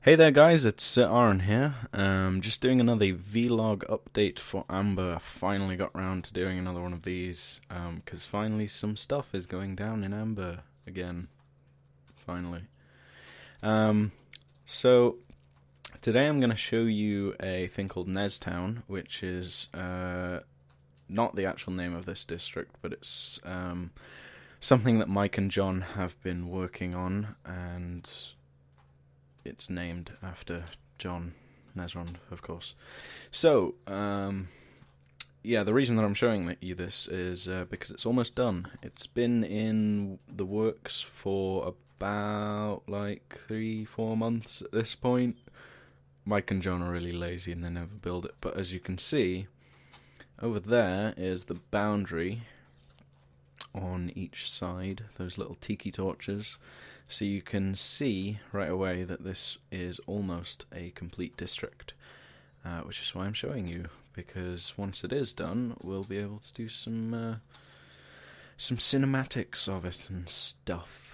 Hey there guys, it's Aaron here. Just doing another vlog update for Amber. Finally got round to doing another one of these, because finally some stuff is going down in Amber again. Finally. So today I'm going to show you a thing called Nestown, which is not the actual name of this district, but it's something that Mike and John have been working on, and it's named after John Nesrond, of course. So, yeah, the reason that I'm showing you this is because it's almost done. It's been in the works for about, 3-4 months at this point. Mike and John are really lazy and they never build it, but as you can see, over there is the boundary on each side, those little tiki torches. So you can see right away that this is almost a complete district, which is why I'm showing you, because once it is done, we'll be able to do some cinematics of it and stuff,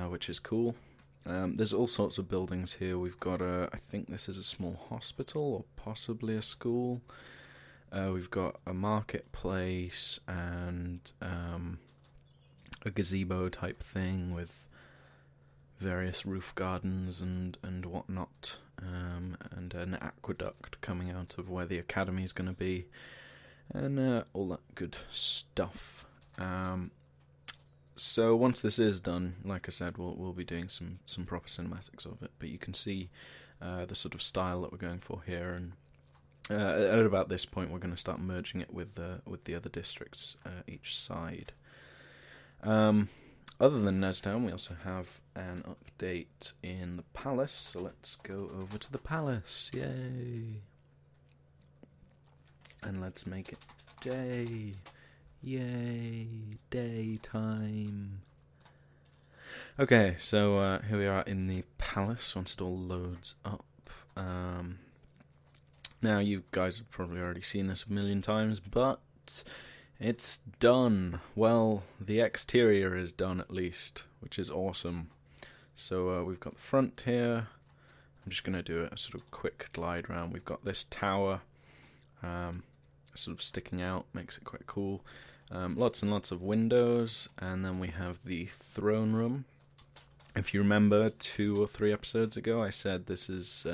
which is cool. There's all sorts of buildings here. We've got I think this is a small hospital or possibly a school. We've got a marketplace and a gazebo type thing with various roof gardens and whatnot, and an aqueduct coming out of where the academy is going to be, and all that good stuff. So once this is done, like I said, we'll be doing some proper cinematics of it. But you can see the sort of style that we're going for here, and at about this point, we're going to start merging it with the other districts each side. Other than Nestown, we also have an update in the palace, so let's go over to the palace. Yay! And let's make it day. Yay! Daytime. Okay, so here we are in the palace once it all loads up. Now, you guys have probably already seen this a million times, but it's done. Well, the exterior is done at least, which is awesome. So we've got the front here. I'm just going to do a sort of quick glide round. We've got this tower sort of sticking out, makes it quite cool. Lots and lots of windows, and then we have the throne room. If you remember 2 or 3 episodes ago, I said this is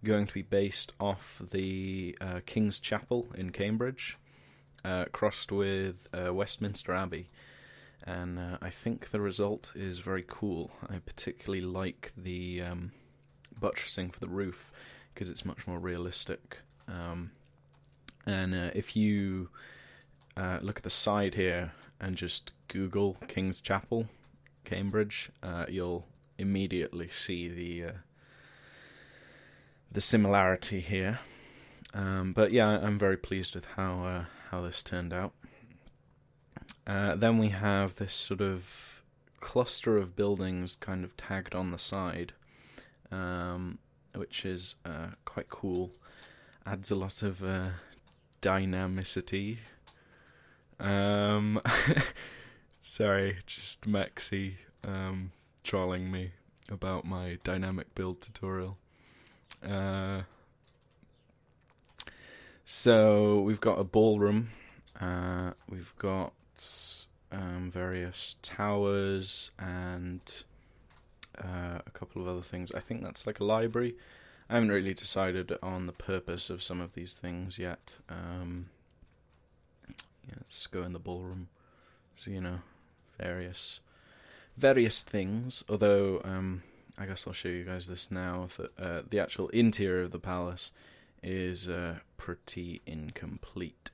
going to be based off the King's Chapel in Cambridge, crossed with Westminster Abbey, and I think the result is very cool. I particularly like the buttressing for the roof, because it's much more realistic. And if you look at the side here and just Google King's Chapel, Cambridge, you'll immediately see the similarity here. But yeah, I'm very pleased with how this turned out. Then we have this sort of cluster of buildings kind of tagged on the side, which is quite cool. Adds a lot of dynamicity. Sorry, just Maxi trolling me about my dynamic build tutorial. So we've got a ballroom, we've got various towers and a couple of other things. I think that's like a library. I haven't really decided on the purpose of some of these things yet. Yeah, let's go in the ballroom. So, various things. Although I guess I'll show you guys this now. That the actual interior of the palace is pretty incomplete.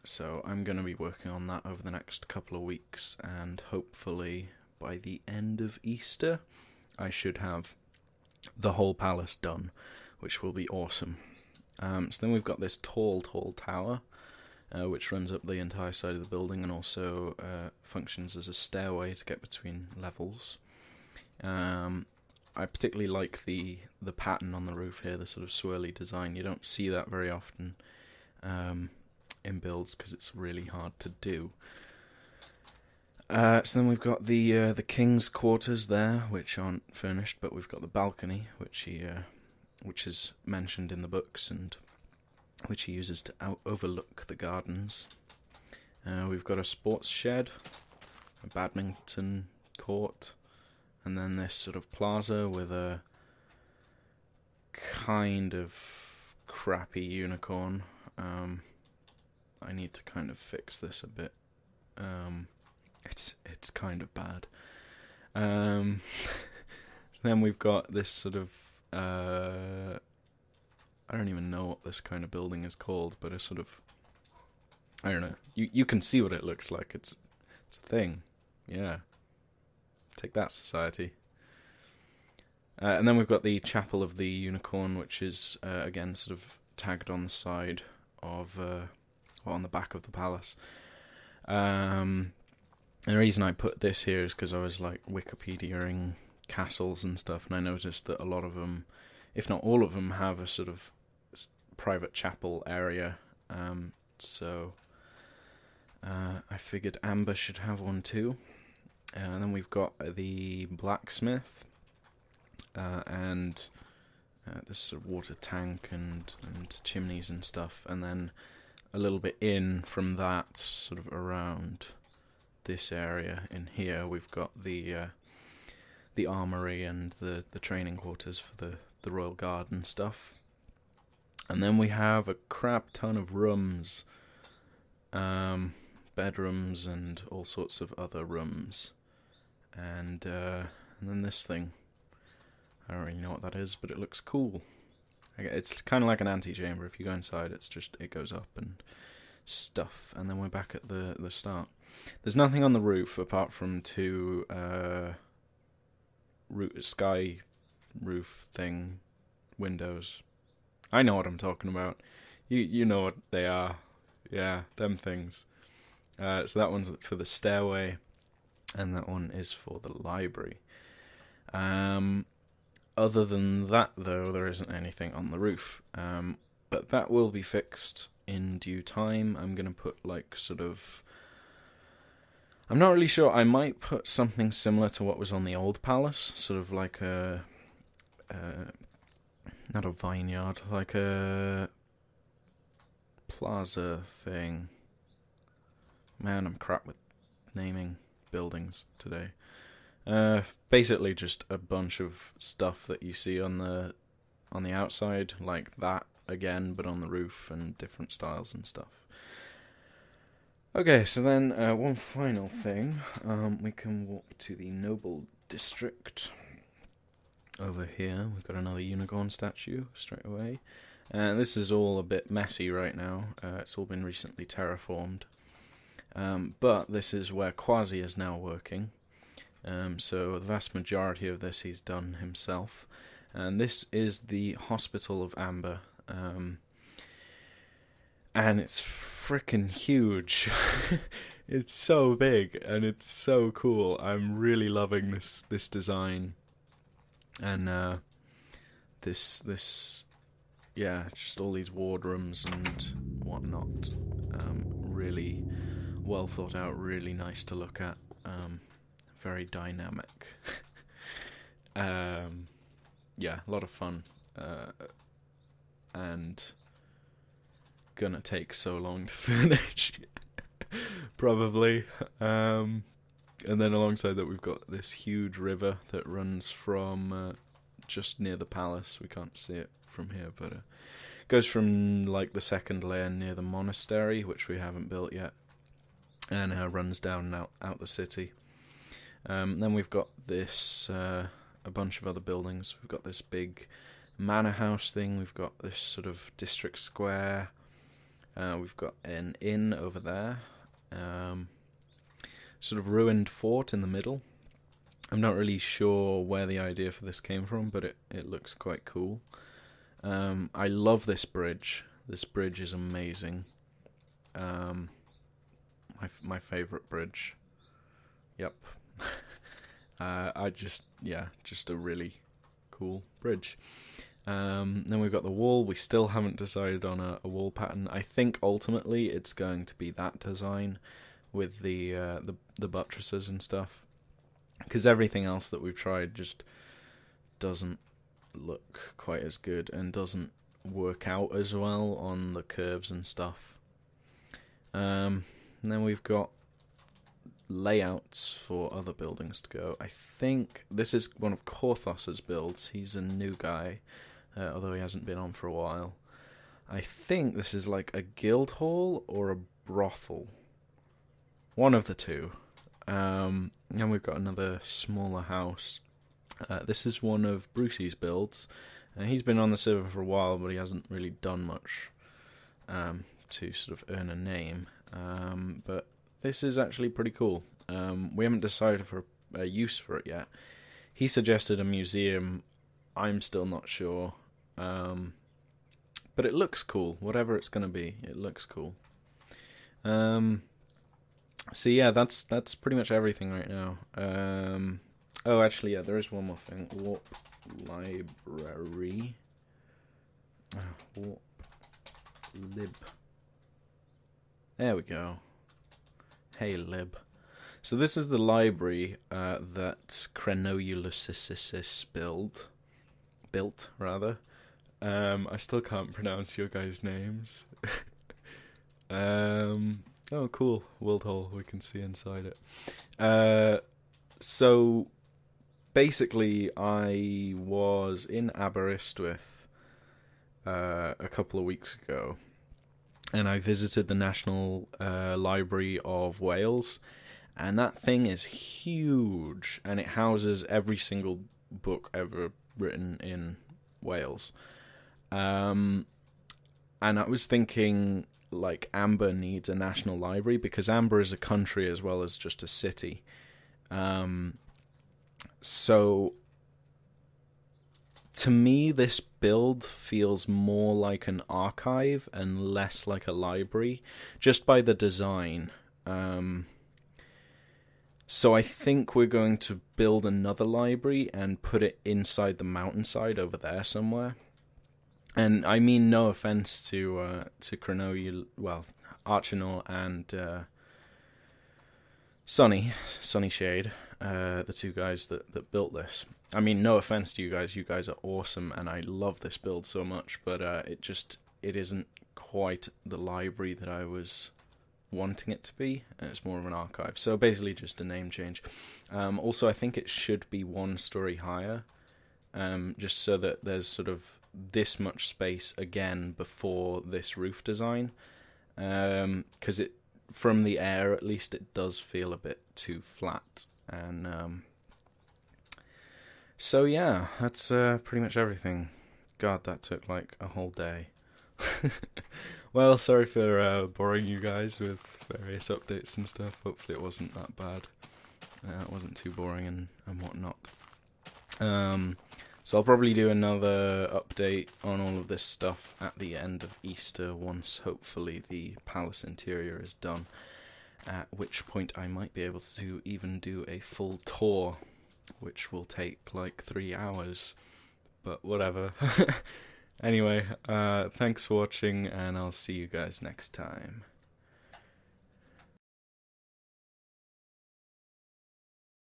So I'm going to be working on that over the next couple of weeks, and hopefully by the end of Easter I should have the whole palace done, which will be awesome. So then we've got this tall tower, which runs up the entire side of the building and also functions as a stairway to get between levels. I particularly like the pattern on the roof here, the sort of swirly design. You don't see that very often in builds because it's really hard to do. So then we've got the king's quarters there, which aren't furnished, but we've got the balcony, which is mentioned in the books and which he uses to overlook the gardens. We've got a sports shed, a badminton court, and then this sort of plaza with a kind of crappy unicorn. I need to kind of fix this a bit. It's kind of bad. Then we've got this sort of I don't even know what this kind of building is called, but a sort of, I don't know. You can see what it looks like. It's a thing. Yeah. Take that, society. And then we've got the Chapel of the Unicorn, which is again sort of tagged on the side of on the back of the palace. And the reason I put this here is because I was like Wikipediaing castles and stuff, and I noticed that a lot of them, if not all of them, have a sort of private chapel area. So I figured Amber should have one too. And then we've got the blacksmith and this sort of water tank and chimneys and stuff, and then a little bit in from that, sort of around this area in here, we've got the armory and the training quarters for the royal guard and stuff. And then we have a crap ton of rooms, bedrooms and all sorts of other rooms. And then this thing, I don't really know what that is, but it looks cool. It's kind of like an antechamber. If you go inside, it goes up and stuff. And then we're back at the start. There's nothing on the roof apart from two sky roof thing windows. I know what I'm talking about. You know what they are. Yeah, them things. So that one's for the stairway, and that one is for the library. Other than that, though, there isn't anything on the roof. But that will be fixed in due time. I'm going to put, like, sort of... I'm not really sure. I might put something similar to what was on the old palace. Sort of like a... not a vineyard. Like a... plaza thing. Man, I'm crap with naming buildings today. Basically just a bunch of stuff that you see on the outside, like that again, but on the roof, and different styles and stuff. Okay, so then one final thing. We can walk to the noble district. Over here, we've got another unicorn statue straight away. And this is all a bit messy right now. It's all been recently terraformed. But this is where Quasi is now working. So the vast majority of this he's done himself. And this is the Hospital of Amber. And it's freaking huge. It's so big and it's so cool. I'm really loving this design. And this yeah, just all these wardrooms and whatnot. Really well thought out, really nice to look at. Very dynamic. Yeah, a lot of fun. And gonna take so long to finish. Probably. And then alongside that we've got this huge river that runs from just near the palace. We can't see it from here, but it goes from like the second layer near the monastery, which we haven't built yet, and runs down and out the city. Then we've got this a bunch of other buildings. We've got this big manor house thing. We've got this sort of district square. We've got an inn over there. Sort of ruined fort in the middle. I'm not really sure where the idea for this came from, but it looks quite cool. I love this bridge. This bridge is amazing. My favourite bridge. Yep. Just a really cool bridge. Then we've got the wall. We still haven't decided on a wall pattern. I think ultimately it's going to be that design, with the buttresses and stuff, because everything else that we've tried just doesn't look quite as good and doesn't work out as well on the curves and stuff. And then we've got layouts for other buildings to go. I think this is one of Korthos's builds. He's a new guy, although he hasn't been on for a while. I think this is like a guild hall or a brothel. One of the two. And we've got another smaller house. This is one of Brucey's builds. He's been on the server for a while, but he hasn't really done much to sort of earn a name. But this is actually pretty cool. We haven't decided for a use for it yet. He suggested a museum. I'm still not sure. But it looks cool. Whatever it's going to be, it looks cool. So yeah, that's pretty much everything right now. Oh, actually, yeah, there is one more thing. Warp library. Warp lib. There we go. Hey, lib. So this is the library that Crenoulusis built, rather. I still can't pronounce your guys' names. Oh, cool. World Hall, we can see inside it. So, basically, I was in Aberystwyth a couple of weeks ago, and I visited the National Library of Wales, and that thing is huge, and it houses every single book ever written in Wales. And I was thinking, like, Amber needs a national library, because Amber is a country as well as just a city. So, to me, this build feels more like an archive and less like a library, just by the design. So I think we're going to build another library and put it inside the mountainside over there somewhere. And I mean no offense to Archinaut and Sunny Shade, the two guys that built this. I mean, no offense to you guys. You guys are awesome, and I love this build so much. But it isn't quite the library that I was wanting it to be, and it's more of an archive. So basically, just a name change. Also, I think it should be one story higher, just so that there's sort of this much space again before this roof design, because it, from the air at least, it does feel a bit too flat. And so yeah, that's pretty much everything. God, that took like a whole day. Well, sorry for boring you guys with various updates and stuff. Hopefully it wasn't that bad. It wasn't too boring and whatnot. So I'll probably do another update on all of this stuff at the end of Easter, once hopefully the palace interior is done, at which point I might be able to even do a full tour, which will take like 3 hours, but whatever. Anyway, thanks for watching, and I'll see you guys next time.